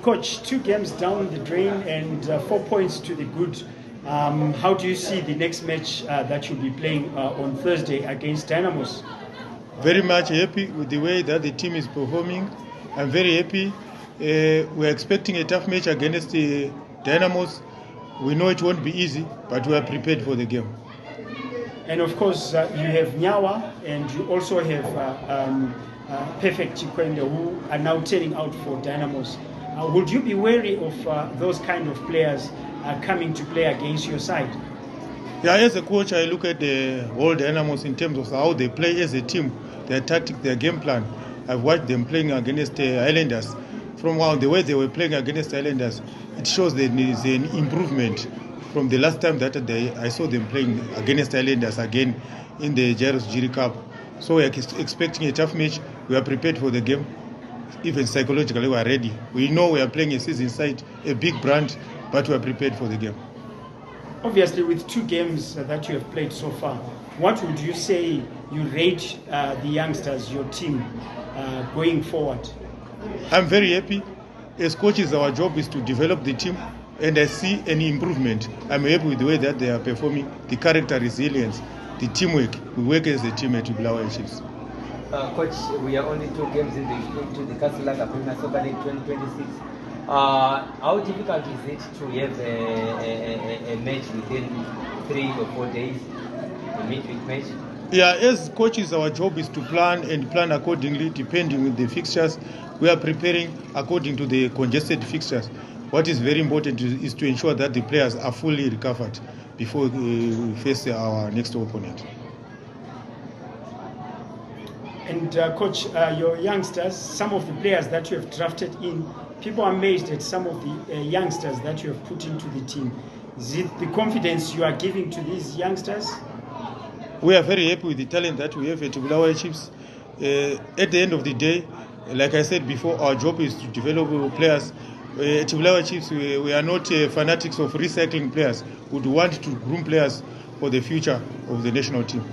Coach, 2 games down the drain and 4 points to the good. How do you see the next match that you'll be playing on Thursday against Dynamos? Very much happy with the way that the team is performing. I'm very happy. We're expecting a tough match against the Dynamos. We know it won't be easy, but we are prepared for the game. And of course, you have Nyawa and you also have Perfect Chikwende, who are now turning out for Dynamos. Would you be wary of those kind of players coming to play against your side? Yeah, as a coach, I look at the whole Dynamos in terms of how they play as a team, their tactics, their game plan. I've watched them playing against the Islanders. From the way they were playing against the Islanders, it shows there is an improvement from the last time that I saw them playing against the Islanders again in the Jairus Jiri Cup. So we are expecting a tough match. We are prepared for the game. Even psychologically, we are ready. We know we are playing a season side, a big brand, but we are prepared for the game. Obviously, with 2 games that you have played so far, what would you say you rate the youngsters, your team, going forward? I'm very happy. As coaches, our job is to develop the team, and I see any improvement. I'm happy with the way that they are performing, the character resilience, the teamwork. We work as a team at Bulawayo Chiefs. Coach, we are only 2 games into the Casablanca Premier Soccer League 2026. How difficult is it to have a match within 3 or 4 days, a midweek match? Yeah, as coaches, our job is to plan accordingly, depending on the fixtures. We are preparing according to the congested fixtures. What is very important is to ensure that the players are fully recovered before we face our next opponent. And Coach, your youngsters, some of the players that you have drafted in, people are amazed at some of the youngsters that you have put into the team. Is it the confidence you are giving to these youngsters? We are very happy with the talent that we have at Bulawayo Chiefs. At the end of the day, like I said before, our job is to develop players. At Bulawayo Chiefs, we are not fanatics of recycling players. We would want to groom players for the future of the national team.